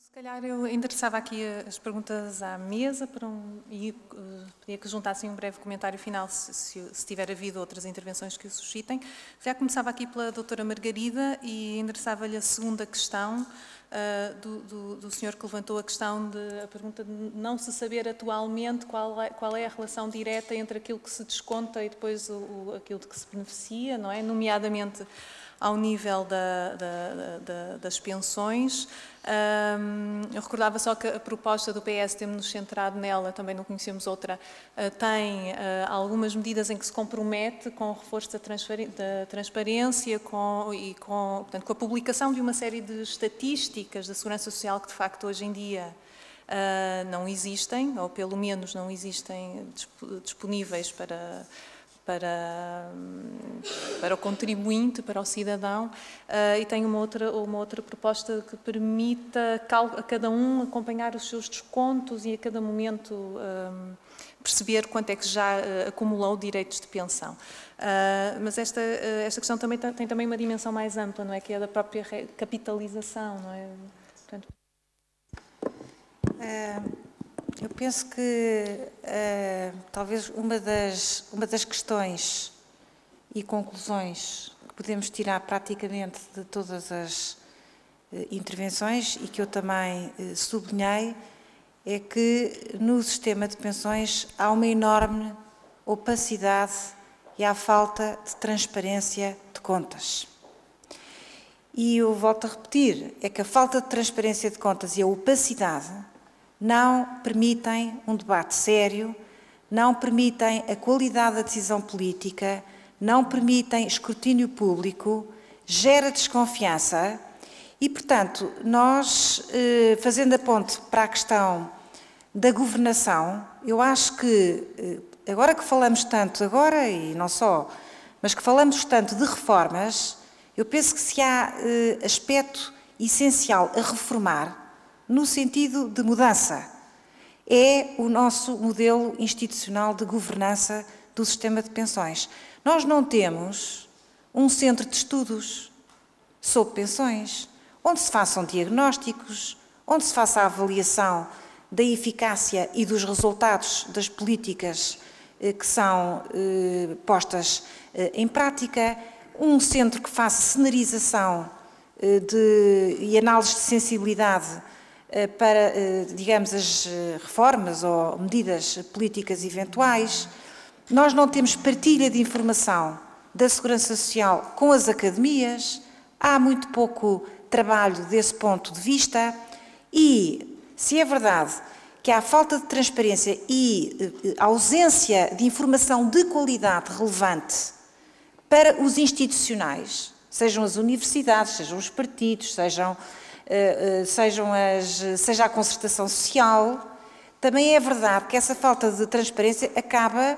Se calhar eu endereçava aqui as perguntas à mesa e pedia que juntassem um breve comentário final se tiver havido outras intervenções que o suscitem. Já começava aqui pela doutora Margarida e endereçava-lhe a segunda questão do senhor que levantou a pergunta de não se saber atualmente qual é a relação direta entre aquilo que se desconta e depois aquilo de que se beneficia, não é? Nomeadamente ao nível das pensões. Eu recordava só que a proposta do PS, temos-nos centrado nela, também não conhecemos outra, tem algumas medidas em que se compromete com o reforço da transparência portanto, com a publicação de uma série de estatísticas da Segurança Social que, de facto, hoje em dia não existem, ou pelo menos não existem disponíveis para o contribuinte, para o cidadão, e tem uma outra proposta que permita a cada um acompanhar os seus descontos e a cada momento perceber quanto é que já acumulou direitos de pensão. Mas esta questão também tem também uma dimensão mais ampla, não é? Que é da própria capitalização, não é? Portanto... Eu penso que talvez uma das questões e conclusões que podemos tirar praticamente de todas as intervenções e que eu também sublinhei é que no sistema de pensões há uma enorme opacidade e há falta de transparência de contas. E eu volto a repetir, é que a falta de transparência de contas e a opacidade não permitem um debate sério, não permitem a qualidade da decisão política, não permitem escrutínio público, gera desconfiança e, portanto, nós, fazendo a ponte para a questão da governação, eu acho que, agora que falamos tanto, agora e não só, mas que falamos tanto de reformas, eu penso que se há aspecto essencial a reformar, no sentido de mudança, é o nosso modelo institucional de governança do sistema de pensões. Nós não temos um centro de estudos sobre pensões, onde se façam diagnósticos, onde se faça a avaliação da eficácia e dos resultados das políticas que são postas em prática, um centro que faça cenarização e análise de sensibilidade para, digamos, as reformas ou medidas políticas eventuais. Nós não temos partilha de informação da Segurança Social com as academias, há muito pouco trabalho desse ponto de vista e, se é verdade que há falta de transparência e ausência de informação de qualidade relevante para os institucionais, sejam as universidades, sejam os partidos, seja a concertação social, também é verdade que essa falta de transparência acaba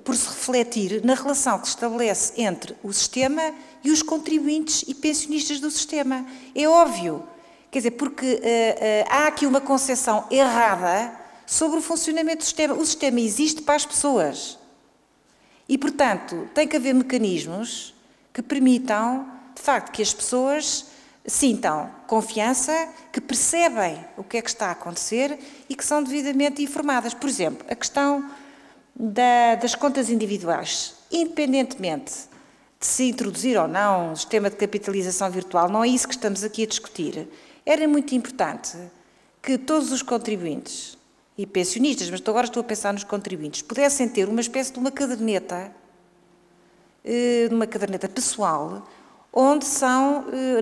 por se refletir na relação que se estabelece entre o sistema e os contribuintes e pensionistas do sistema. É óbvio, quer dizer, porque há aqui uma concepção errada sobre o funcionamento do sistema. O sistema existe para as pessoas e, portanto, tem que haver mecanismos que permitam, de facto, que as pessoas sintam confiança, que percebem o que é que está a acontecer e que são devidamente informadas. Por exemplo, a questão das contas individuais, independentemente de se introduzir ou não um sistema de capitalização virtual, não é isso que estamos aqui a discutir. Era muito importante que todos os contribuintes e pensionistas, mas agora estou a pensar nos contribuintes, pudessem ter uma espécie de uma caderneta pessoal,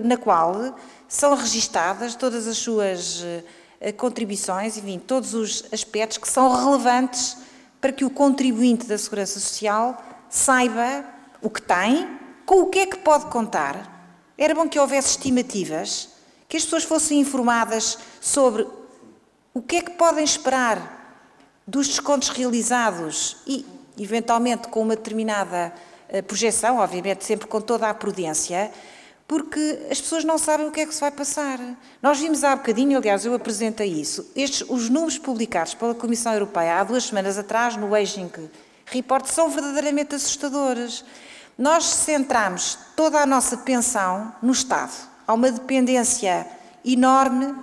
na qual são registadas todas as suas contribuições, enfim, todos os aspectos que são relevantes para que o contribuinte da Segurança Social saiba o que tem, com o que é que pode contar. Era bom que houvesse estimativas, que as pessoas fossem informadas sobre o que é que podem esperar dos descontos realizados e, eventualmente, com uma determinada projeção, obviamente sempre com toda a prudência, porque as pessoas não sabem o que é que se vai passar. Nós vimos há bocadinho, aliás, eu apresentei isso, os números publicados pela Comissão Europeia há 2 semanas atrás, no Aging Report, são verdadeiramente assustadores. Nós centramos toda a nossa pensão no Estado. Há uma dependência enorme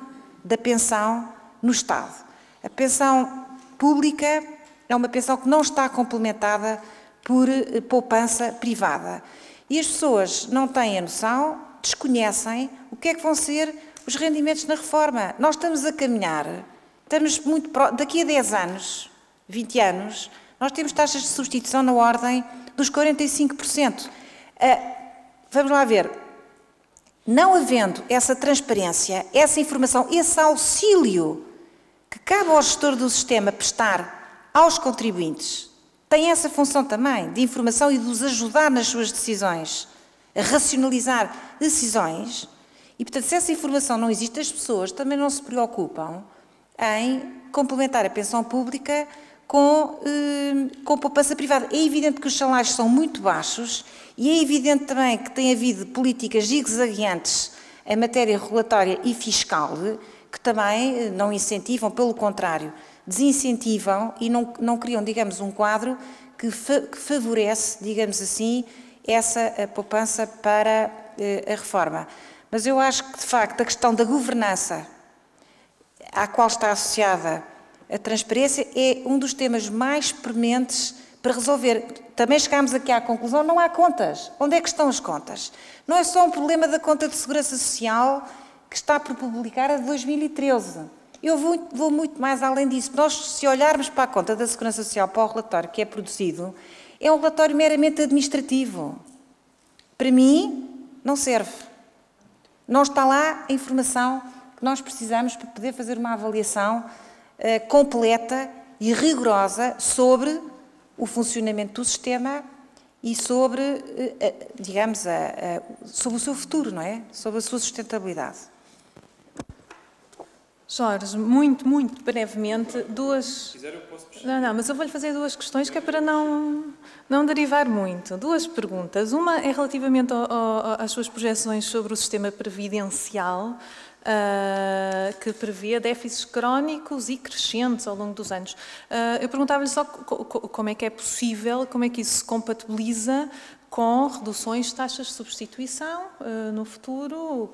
da pensão no Estado. A pensão pública é uma pensão que não está complementada por poupança privada. E as pessoas não têm a noção, desconhecem o que é que vão ser os rendimentos na reforma. Nós estamos a caminhar, estamos muito daqui a 10 anos, 20 anos, nós temos taxas de substituição na ordem dos 45%. Vamos lá ver. Não havendo essa transparência, essa informação, esse auxílio que cabe ao gestor do sistema prestar aos contribuintes, tem essa função também de informação e de os ajudar nas suas decisões, a racionalizar decisões. E, portanto, se essa informação não existe, as pessoas também não se preocupam em complementar a pensão pública com poupança privada. É evidente que os salários são muito baixos e é evidente também que tem havido políticas zigue-zagueantes em matéria regulatória e fiscal que também não incentivam, pelo contrário, desincentivam e não criam, digamos, um quadro que favorece, digamos assim, essa poupança para a reforma. Mas eu acho que, de facto, a questão da governança, à qual está associada a transparência, é um dos temas mais prementes para resolver. Também chegámos aqui à conclusão, não há contas. Onde é que estão as contas? Não é só um problema da conta de segurança social que está por publicar a de 2013. Eu vou muito mais além disso. Nós, se olharmos para a conta da segurança social, para o relatório que é produzido, é um relatório meramente administrativo. Para mim, não serve. Não está lá a informação que nós precisamos para poder fazer uma avaliação completa e rigorosa sobre o funcionamento do sistema e sobre, digamos, sobre o seu futuro, não é? Sobre a sua sustentabilidade. Jorge, muito brevemente, duas... Se quiser, eu posso puxar. Não, mas eu vou-lhe fazer duas questões que é para não derivar muito. Duas perguntas. Uma é relativamente às suas projeções sobre o sistema previdencial, que prevê déficits crónicos e crescentes ao longo dos anos. Eu perguntava-lhe só como é que é possível, como é que isso se compatibiliza com reduções de taxas de substituição no futuro,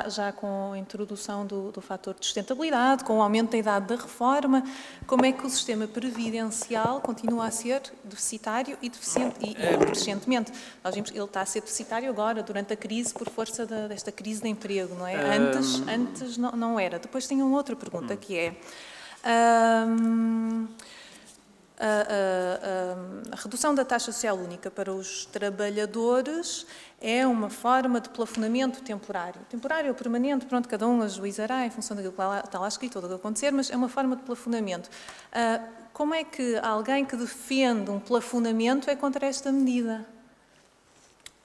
já com a introdução do fator de sustentabilidade, com o aumento da idade da reforma, como é que o sistema previdencial continua a ser deficitário e deficiente e crescentemente. Nós vimos que ele está a ser deficitário agora, durante a crise, por força desta crise de emprego, não é? Antes não era. Depois tenho uma outra pergunta, que é... A redução da taxa social única para os trabalhadores é uma forma de plafonamento temporário. Temporário ou permanente, pronto, cada um ajuizará em função daquilo que está lá escrito ou do que acontecer, mas é uma forma de plafonamento. Como é que alguém que defende um plafonamento é contra esta medida?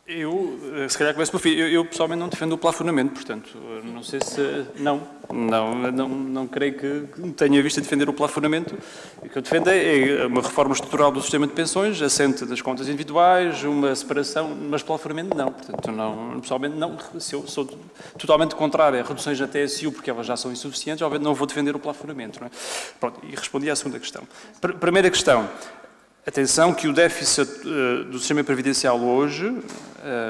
Eu, se calhar começo por fim, eu pessoalmente não defendo o plafonamento, portanto, não sei se... Não creio que tenha visto a defender o plafonamento. O que eu defendo é uma reforma estrutural do sistema de pensões, assente das contas individuais, uma separação, mas plafonamento não. Portanto, pessoalmente não. Se eu sou totalmente contrário a reduções na TSU, porque elas já são insuficientes, obviamente não vou defender o plafonamento. Não é? Pronto, e respondi à segunda questão. Primeira questão. Atenção que o déficit do sistema previdencial hoje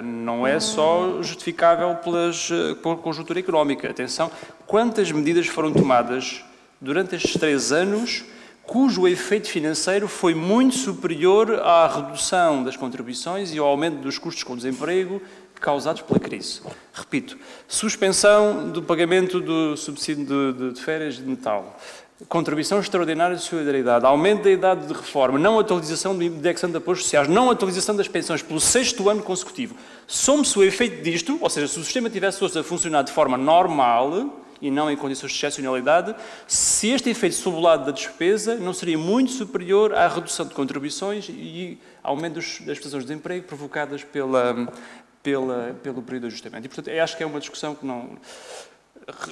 não é só justificável pela conjuntura económica. Atenção, quantas medidas foram tomadas durante estes 3 anos cujo efeito financeiro foi muito superior à redução das contribuições e ao aumento dos custos com desemprego causados pela crise. Repito, suspensão do pagamento do subsídio de férias de Natal, contribuição extraordinária de solidariedade, aumento da idade de reforma, não atualização do indexante de apoios sociais, não atualização das pensões pelo 6º ano consecutivo. Some-se o efeito disto, ou seja, se o sistema tivesse a funcionar de forma normal e não em condições de excepcionalidade, se este efeito sob o lado da despesa não seria muito superior à redução de contribuições e aumento das prestações de desemprego provocadas pelo período de ajustamento. E, portanto, acho que é uma discussão que não...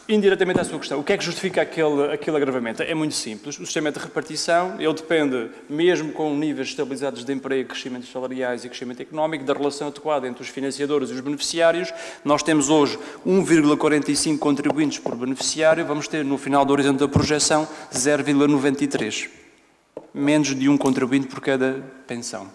Indiretamente à sua questão, o que é que justifica aquele agravamento? É muito simples. O sistema de repartição, ele depende, mesmo com níveis estabilizados de emprego, crescimentos salariais e crescimento económico, da relação adequada entre os financiadores e os beneficiários. Nós temos hoje 1,45 contribuintes por beneficiário, vamos ter no final do horizonte da projeção 0,93. Menos de um contribuinte por cada pensão.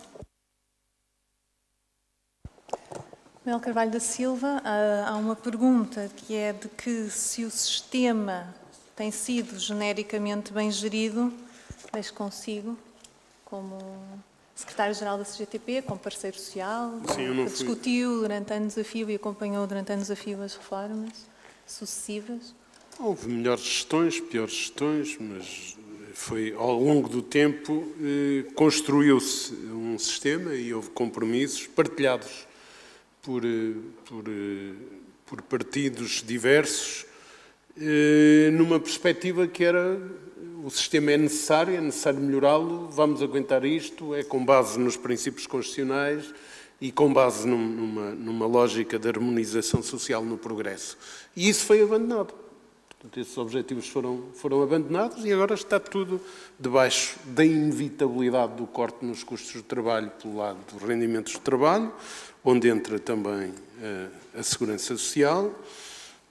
Manuel Carvalho da Silva, há uma pergunta que é de que se o sistema tem sido genericamente bem gerido, deixo consigo, como secretário-geral da CGTP, como parceiro social, que discutiu durante anos a fio e acompanhou durante anos a fio as reformas sucessivas. Houve melhores gestões, piores gestões, mas foi ao longo do tempo construiu-se um sistema e houve compromissos partilhados por partidos diversos, numa perspectiva que era o sistema é necessário melhorá-lo, vamos aguentar isto, é com base nos princípios constitucionais e com base numa lógica de harmonização social no progresso. E isso foi abandonado. Portanto, esses objetivos foram abandonados e agora está tudo debaixo da inevitabilidade do corte nos custos de trabalho pelo lado dos rendimentos de trabalho, onde entra também a segurança social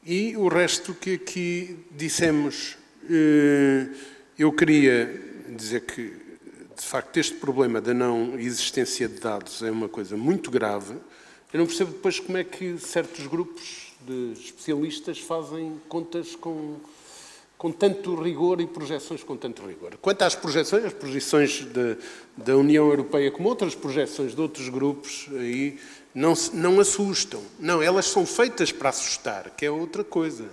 e o resto que aqui dissemos. Eu queria dizer que, de facto, este problema da não existência de dados é uma coisa muito grave. Eu não percebo depois como é que certos grupos de especialistas fazem contas com tanto rigor e projeções com tanto rigor. Quanto às projeções, as projeções da União Europeia, como outras projeções de outros grupos, aí não assustam. Não, elas são feitas para assustar, que é outra coisa.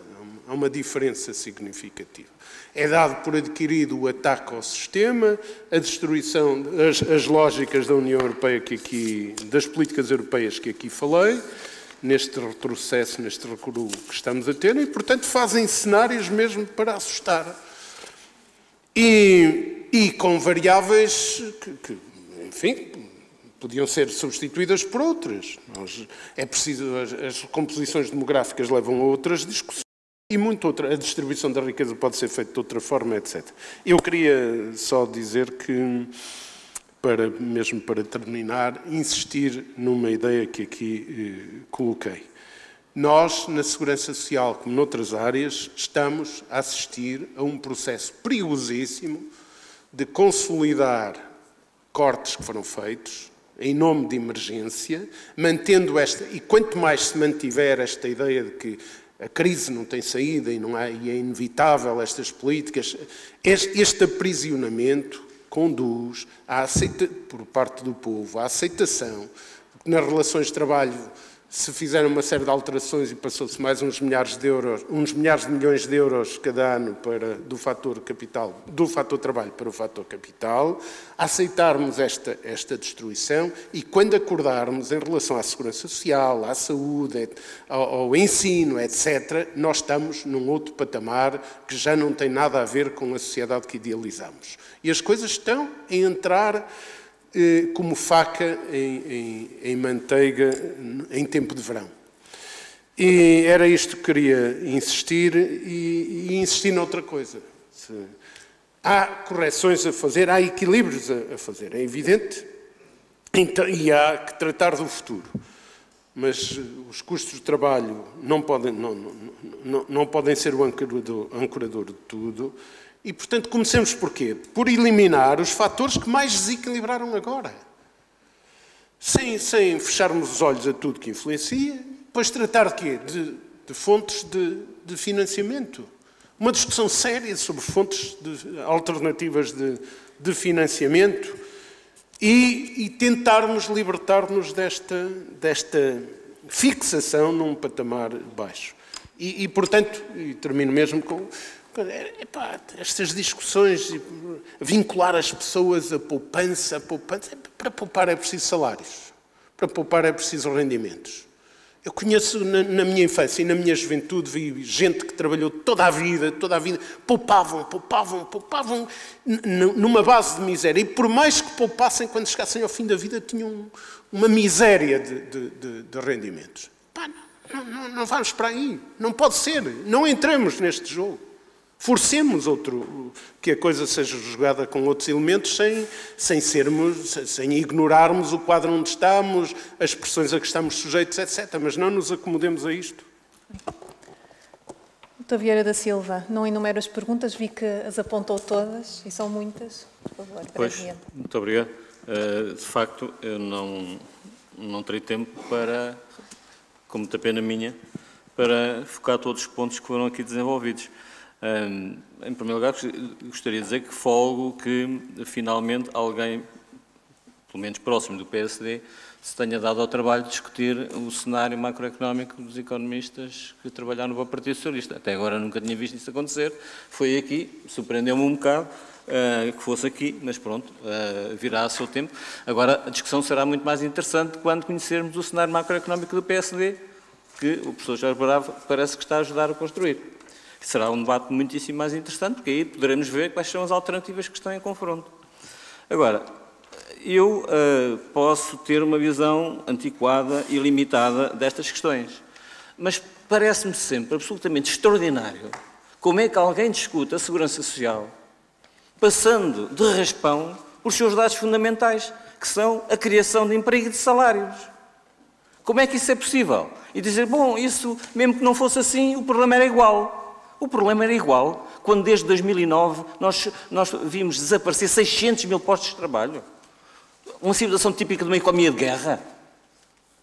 Há uma diferença significativa. É dado por adquirido o ataque ao sistema, a destruição, as lógicas da União Europeia, das políticas europeias que aqui falei, neste retrocesso, neste recuo que estamos a ter, e, portanto, fazem cenários mesmo para assustar. E com variáveis que, enfim, podiam ser substituídas por outras. É preciso, as composições demográficas levam a outras discussões. E muito outra, a distribuição da riqueza pode ser feita de outra forma, etc. Eu queria só dizer que, mesmo para terminar, insistir numa ideia que aqui coloquei. Nós, na Segurança Social, como noutras áreas, estamos a assistir a um processo perigosíssimo de consolidar cortes que foram feitos em nome de emergência, mantendo e quanto mais se mantiver esta ideia de que a crise não tem saída e é inevitável estas políticas, este aprisionamento conduz por parte do povo à aceitação de que nas relações de trabalho se fizeram uma série de alterações e passou-se mais uns milhares de milhões de euros cada ano do fator trabalho para o fator capital, aceitarmos esta destruição e quando acordarmos em relação à segurança social, à saúde, ao ensino, etc., nós estamos num outro patamar que já não tem nada a ver com a sociedade que idealizamos. E as coisas estão a entrar como faca em manteiga em tempo de verão. E era isto que queria insistir e insistir noutra coisa. Há correções a fazer, há equilíbrios a fazer, é evidente, e há que tratar do futuro. Mas os custos de trabalho não podem ser o ancorador de tudo. E, portanto, comecemos por quê? Por eliminar os fatores que mais desequilibraram agora. Sem fecharmos os olhos a tudo que influencia, depois tratar de quê? De fontes de financiamento. Uma discussão séria sobre fontes alternativas de financiamento e tentarmos libertar-nos desta fixação num patamar baixo. E, portanto, e termino mesmo com... estas discussões, vincular as pessoas à poupança, para poupar é preciso salários, para poupar é preciso rendimentos. Eu conheço na minha infância e na minha juventude, vi gente que trabalhou toda a vida, poupavam numa base de miséria e por mais que poupassem, quando chegassem ao fim da vida, tinham uma miséria de rendimentos. Não vamos para aí, não pode ser, não entramos neste jogo. Forcemos que a coisa seja jogada com outros elementos sem ignorarmos o quadro onde estamos, as pressões a que estamos sujeitos, etc. Mas não nos acomodemos a isto. Doutor Vieira da Silva, não enumero as perguntas, vi que as apontou todas e são muitas. Por favor, brevemente. Muito obrigado. De facto, eu não terei tempo para com muita pena minha, para focar todos os pontos que foram aqui desenvolvidos. Em primeiro lugar, gostaria de dizer que folgo que, finalmente, alguém, pelo menos próximo do PSD, se tenha dado ao trabalho de discutir o cenário macroeconómico dos economistas que trabalharam no Partido Socialista. Até agora nunca tinha visto isso acontecer. Foi aqui, surpreendeu-me um bocado que fosse aqui, mas pronto, virá a seu tempo. Agora, a discussão será muito mais interessante quando conhecermos o cenário macroeconómico do PSD, que o professor Jorge Bravo parece que está a ajudar a construir. Será um debate muitíssimo mais interessante, porque aí poderemos ver quais são as alternativas que estão em confronto. Agora, eu posso ter uma visão antiquada e limitada destas questões, mas parece-me sempre absolutamente extraordinário como é que alguém discute a segurança social passando de raspão os seus dados fundamentais, que são a criação de emprego e de salários. Como é que isso é possível? E dizer, bom, isso, mesmo que não fosse assim, o problema era igual. O problema era igual quando, desde 2009, nós vimos desaparecer 600 mil postos de trabalho. Uma situação típica de uma economia de guerra.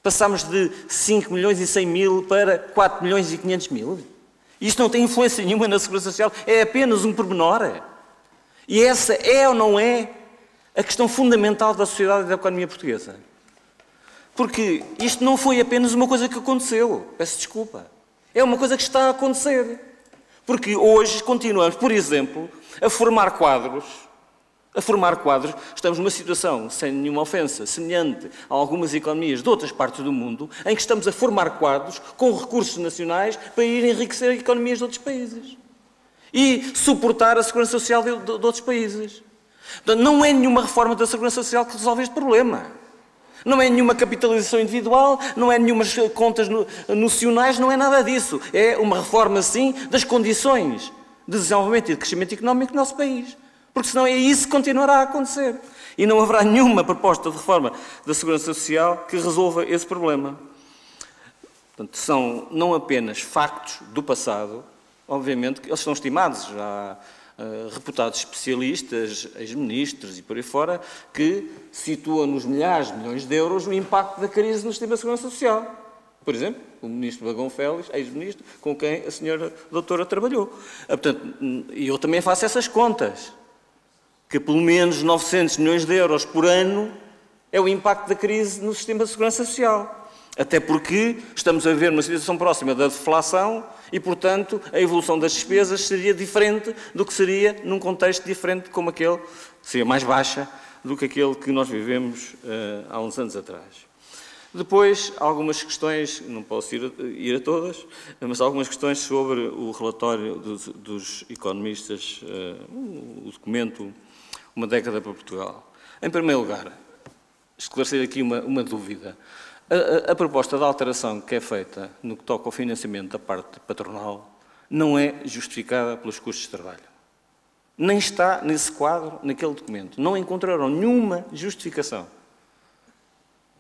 Passámos de 5 milhões e 100 mil para 4 milhões e 500 mil. Isto não tem influência nenhuma na Segurança Social, é apenas um pormenor. E essa é ou não é a questão fundamental da sociedade e da economia portuguesa. Porque isto não foi apenas uma coisa que aconteceu, peço desculpa. É uma coisa que está a acontecer. Porque hoje continuamos, por exemplo, a formar quadros. Estamos numa situação, sem nenhuma ofensa, semelhante a algumas economias de outras partes do mundo, em que estamos a formar quadros com recursos nacionais para ir enriquecer economias de outros países. E suportar a segurança social de outros países. Portanto, não é nenhuma reforma da segurança social que resolve este problema. Não é nenhuma capitalização individual, não é nenhumas contas nocionais, não é nada disso. É uma reforma, sim, das condições de desenvolvimento e de crescimento económico do nosso país. Porque senão é isso que continuará a acontecer. E não haverá nenhuma proposta de reforma da Segurança Social que resolva esse problema. Portanto, são não apenas factos do passado, obviamente, que eles são estimados, já reputados especialistas, ex-ministros e por aí fora, que situam nos milhares de milhões de euros o impacto da crise no sistema de segurança social. Por exemplo, o ministro Bagão Félix, ex-ministro, com quem a senhora doutora trabalhou. Portanto, e eu também faço essas contas, que pelo menos 900 milhões de euros por ano é o impacto da crise no sistema de segurança social. Até porque estamos a ver uma situação próxima da deflação e, portanto, a evolução das despesas seria diferente do que seria num contexto diferente como aquele, seria mais baixa do que aquele que nós vivemos há uns anos atrás. Depois, algumas questões, não posso ir a todas, mas algumas questões sobre o relatório dos economistas, o documento Uma Década para Portugal. Em primeiro lugar, esclarecer aqui uma dúvida. A proposta de alteração que é feita no que toca ao financiamento da parte patronal não é justificada pelos custos de trabalho. Nem está nesse quadro, naquele documento. Não encontraram nenhuma justificação.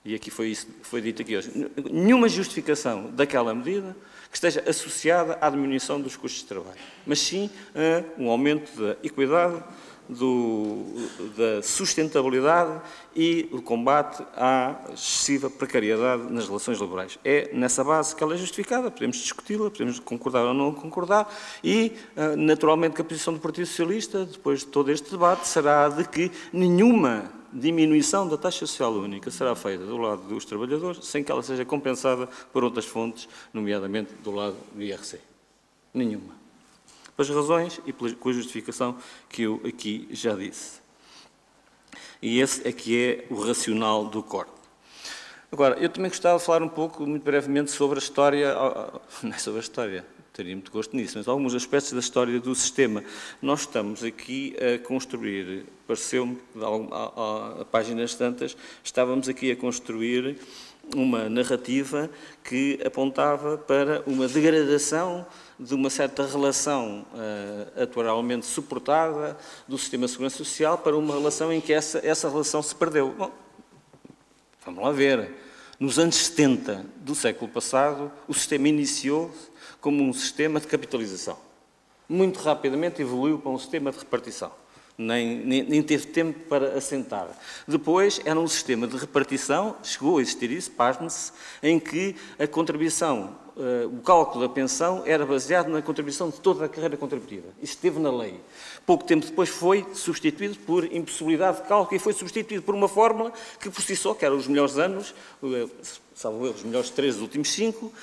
E aqui foi dito aqui hoje. Nenhuma justificação daquela medida que esteja associada à diminuição dos custos de trabalho. Mas sim a um aumento da equidade, da sustentabilidade e o combate à excessiva precariedade nas relações laborais. É nessa base que ela é justificada, podemos discuti-la, podemos concordar ou não concordar e, naturalmente, que a posição do Partido Socialista, depois de todo este debate, será de que nenhuma diminuição da taxa social única será feita do lado dos trabalhadores sem que ela seja compensada por outras fontes, nomeadamente do lado do IRC. Nenhuma. Pelas razões e com a justificação que eu aqui já disse. E esse é que é o racional do corte. Agora, eu também gostava de falar um pouco, muito brevemente, sobre a história, não é sobre a história, teria muito gosto nisso, mas alguns aspectos da história do sistema. Nós estamos aqui a construir, pareceu-me, a páginas tantas, estávamos aqui a construir uma narrativa que apontava para uma degradação de uma certa relação atualmente suportada do sistema de segurança social para uma relação em que essa relação se perdeu. Bom, vamos lá ver. Nos anos 70 do século passado, o sistema iniciou-se como um sistema de capitalização. Muito rapidamente evoluiu para um sistema de repartição. Nem teve tempo para assentar. Depois, era um sistema de repartição, chegou a existir isso, pasme-se, em que a contribuição, o cálculo da pensão era baseado na contribuição de toda a carreira contributiva. Isso esteve na lei. Pouco tempo depois foi substituído por impossibilidade de cálculo e foi substituído por uma fórmula que, por si só, que eram os melhores anos, salvo eu, os melhores 3 dos últimos 5,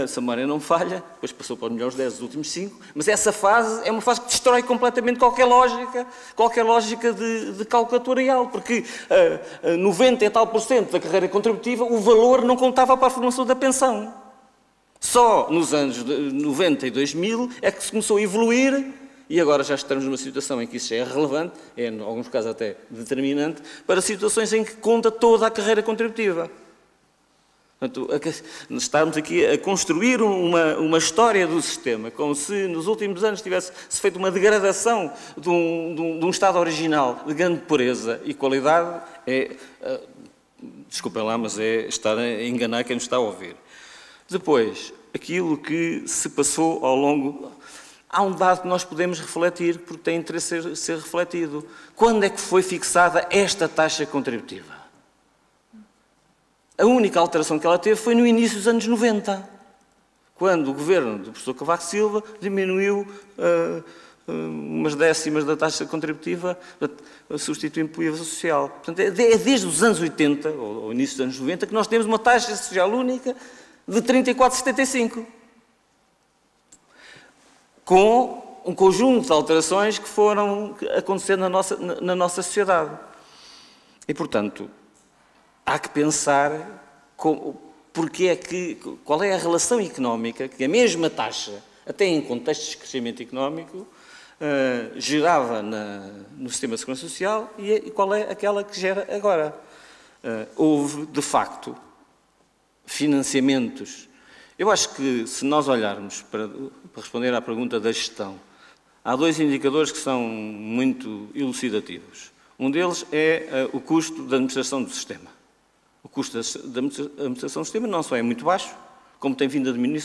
se a memória não falha, depois passou para os melhores 10 dos últimos 5, mas essa fase é uma fase que destrói completamente qualquer lógica de calculatorial, porque 90 e tal % da carreira contributiva, o valor não contava para a formação da pensão. Só nos anos 90 e 2000 é que se começou a evoluir, e agora já estamos numa situação em que isso já é relevante, é em alguns casos até determinante, para situações em que conta toda a carreira contributiva. Portanto, estamos aqui a construir uma história do sistema, como se nos últimos anos tivesse-se feito uma degradação de um estado original de grande pureza e qualidade. Desculpem lá, mas é estar a enganar quem nos está a ouvir. Depois, aquilo que se passou ao longo... Há um dado que nós podemos refletir, porque tem interesse em ser refletido. Quando é que foi fixada esta taxa contributiva? A única alteração que ela teve foi no início dos anos 90, quando o governo do professor Cavaco Silva diminuiu umas décimas da taxa contributiva, substituindo pelo IVA social. Portanto, é desde os anos 80, ou início dos anos 90, que nós temos uma taxa social única de 34,75. Com um conjunto de alterações que foram acontecendo na nossa sociedade. E, portanto, há que pensar qual é a relação económica que a mesma taxa, até em contextos de crescimento económico, gerava no sistema de segurança social e qual é aquela que gera agora. Houve, de facto, financiamentos. Eu acho que, se nós olharmos para responder à pergunta da gestão, há 2 indicadores que são muito elucidativos. Um deles é o custo da administração do sistema. O custo da administração do sistema não só é muito baixo, como tem vindo a diminuir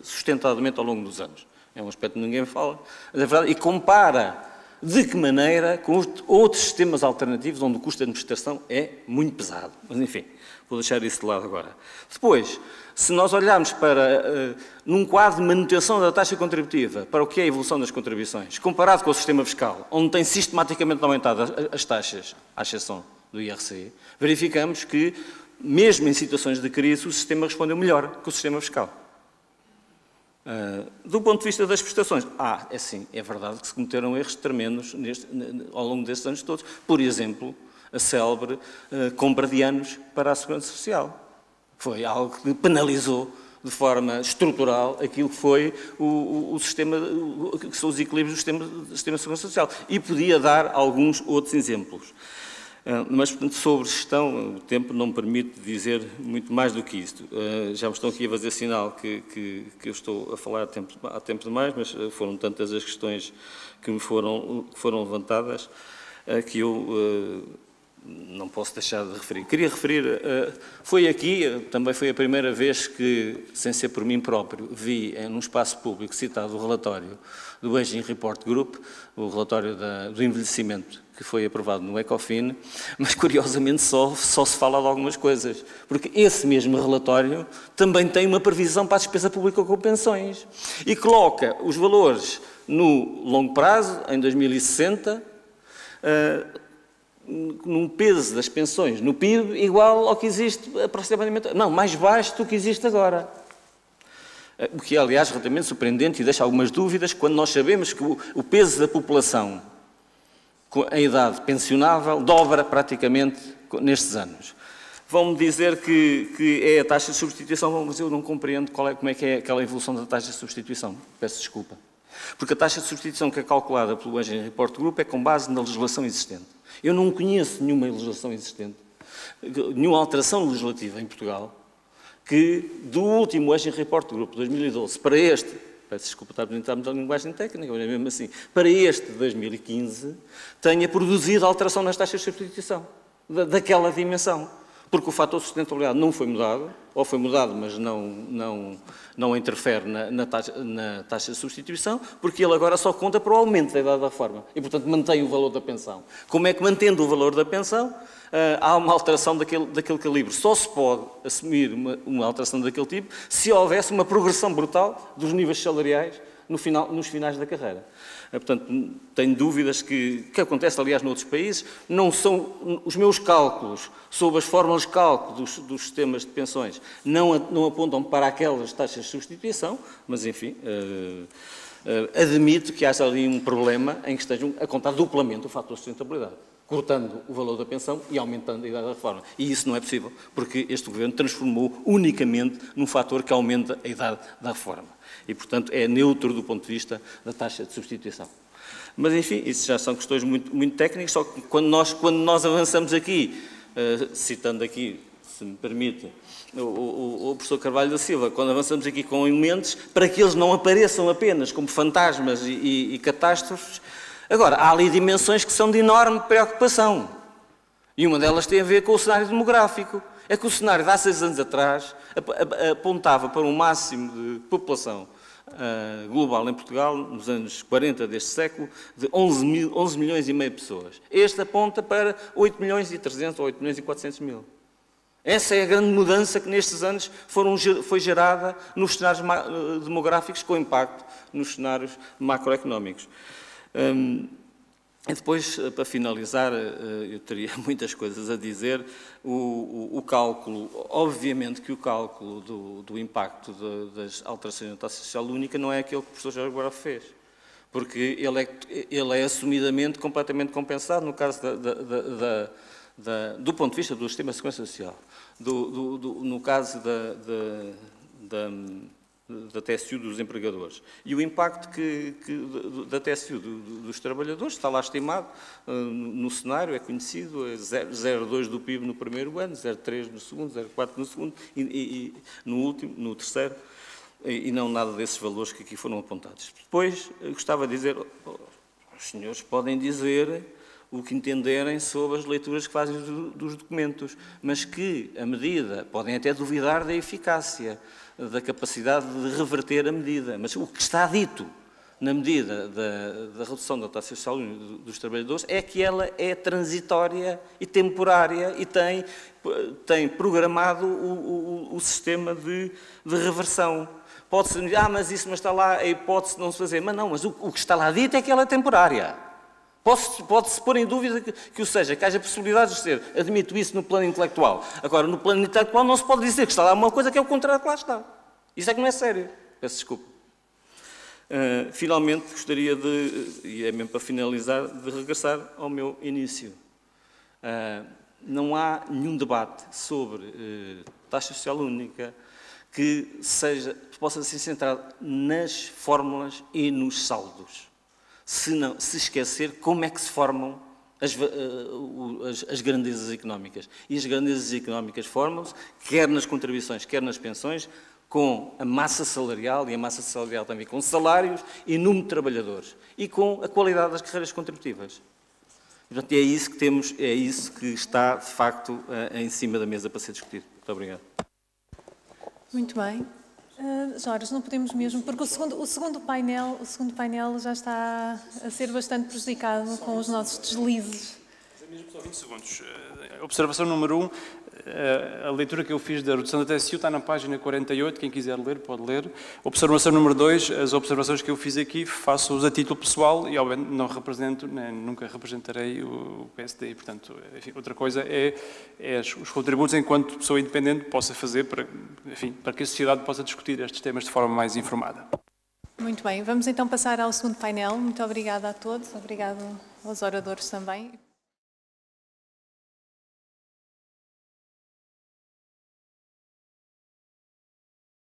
sustentadamente ao longo dos anos. É um aspecto que ninguém fala. É verdade, e compara de que maneira com outros sistemas alternativos onde o custo da administração é muito pesado. Mas, enfim, vou deixar isso de lado agora. Depois, se nós olharmos para, num quadro de manutenção da taxa contributiva, para o que é a evolução das contribuições, comparado com o sistema fiscal, onde tem sistematicamente aumentado as taxas, à exceção do IRC, verificamos que, mesmo em situações de crise, o sistema respondeu melhor que o sistema fiscal. Do ponto de vista das prestações, é verdade que se cometeram erros tremendos ao longo desses anos todos. Por exemplo, a célebre compra de anos para a Segurança Social. Foi algo que penalizou de forma estrutural aquilo que foi o sistema, que são os equilíbrios do sistema de Segurança Social. E podia dar alguns outros exemplos. Mas, portanto, sobre gestão, o tempo não me permite dizer muito mais do que isto. Já me estão aqui a fazer sinal que eu estou a falar há tempo demais, mas foram tantas as questões que me foram levantadas que eu não posso deixar de referir. Queria referir, também foi a primeira vez que, sem ser por mim próprio, vi num espaço público citado o relatório do Aging Report Group, o relatório do envelhecimento, que foi aprovado no ECOFIN, mas curiosamente só se fala de algumas coisas, porque esse mesmo relatório também tem uma previsão para a despesa pública com pensões e coloca os valores no longo prazo, em 2060, num peso das pensões no PIB igual ao que existe aproximadamente, não, mais baixo do que existe agora. O que é, aliás, relativamente surpreendente e deixa algumas dúvidas quando nós sabemos que o peso da população com a idade pensionável dobra praticamente nestes anos. Vão-me dizer que é a taxa de substituição, mas eu não compreendo como é que é aquela evolução da taxa de substituição. Peço desculpa. Porque a taxa de substituição que é calculada pelo Aging Report Group é com base na legislação existente. Eu não conheço nenhuma legislação existente, nenhuma alteração legislativa em Portugal, que do último Aging Report Group, 2012, para este, peço desculpa estar a apresentar muita linguagem técnica, mas é mesmo assim, para este de 2015, tenha produzido alteração nas taxas de substituição, daquela dimensão. porque o fator de sustentabilidade não foi mudado, ou foi mudado, mas não interfere na taxa de substituição, porque ele agora só conta para o aumento da idade da reforma e, portanto, mantém o valor da pensão. Como é que, mantendo o valor da pensão, há uma alteração daquele calibre? Só se pode assumir uma alteração daquele tipo se houvesse uma progressão brutal dos níveis salariais nos finais da carreira. Portanto, tenho dúvidas que acontece, aliás, noutros países, não são os meus cálculos sobre as fórmulas de cálculo dos sistemas de pensões, não apontam para aquelas taxas de substituição, mas, enfim, admito que haja ali um problema em que estejam a contar duplamente o fator de sustentabilidade, cortando o valor da pensão e aumentando a idade da reforma. E isso não é possível, porque este Governo transformou unicamente num fator que aumenta a idade da reforma. E, portanto, é neutro do ponto de vista da taxa de substituição. Mas, enfim, isso já são questões muito, muito técnicas, só que quando nós avançamos aqui, citando aqui, se me permite, o professor Carvalho da Silva, quando avançamos aqui com elementos, para que eles não apareçam apenas como fantasmas e catástrofes, agora, há ali dimensões que são de enorme preocupação. E uma delas tem a ver com o cenário demográfico. É que o cenário de há 6 anos atrás apontava para um máximo de população global em Portugal, nos anos 40 deste século, de 11 milhões e meio de pessoas. Este aponta para 8 milhões e 300 ou 8 milhões e 400 mil. Essa é a grande mudança que nestes anos foi gerada nos cenários demográficos, com impacto nos cenários macroeconómicos. E depois, para finalizar, eu teria muitas coisas a dizer. O cálculo, obviamente que o cálculo do impacto das alterações na taxa social única não é aquele que o professor Jorge Guará fez, porque ele é assumidamente completamente compensado no caso do ponto de vista do sistema de segurança social. No caso da TSU dos empregadores. E o impacto da TSU dos trabalhadores está lá estimado no cenário, é conhecido, é 0,2 do PIB no primeiro ano, 0,3 no segundo, 0,4 no segundo e no último, no terceiro, e não nada desses valores que aqui foram apontados. Depois, gostava de dizer, os senhores podem dizer o que entenderem sobre as leituras que fazem dos documentos, mas que a medida, podem até duvidar da eficácia, da capacidade de reverter a medida, mas o que está dito na medida da redução da taxa social dos trabalhadores é que ela é transitória e temporária e tem programado o sistema de reversão. Pode-se dizer, mas isso não está lá, a hipótese de não se fazer. Mas não, mas o que está lá dito é que ela é temporária. Pode-se pôr em dúvida que haja possibilidade de ser. Admito isso no plano intelectual. Agora, no plano intelectual não se pode dizer que está lá uma coisa que é o contrário que lá está. Isso é que não é sério. Peço desculpa. Finalmente, gostaria e é mesmo para finalizar, de regressar ao meu início. Não há nenhum debate sobre taxa social única que possa ser centrado nas fórmulas e nos saldos. Se esquecer como é que se formam as grandezas económicas. E as grandezas económicas formam-se, quer nas contribuições, quer nas pensões, com a massa salarial, e a massa salarial também com salários e número de trabalhadores, e com a qualidade das carreiras contributivas. Portanto, é isso que temos, é isso que está, de facto, em cima da mesa para ser discutido. Muito obrigado. Muito bem. Jorge, não podemos mesmo, porque o segundo painel já está a ser bastante prejudicado com os nossos deslizes. Mas é mesmo só 20 segundos. Observação número 1, a leitura que eu fiz da redução da TSU está na página 48, quem quiser ler pode ler. Observação número 2, as observações que eu fiz aqui faço-os a título pessoal e obviamente não represento, nunca representarei o PSD. Portanto, enfim, outra coisa é os contributos enquanto pessoa independente possa fazer para que a sociedade possa discutir estes temas de forma mais informada. Muito bem, vamos então passar ao segundo painel. Muito obrigada a todos, obrigado aos oradores também.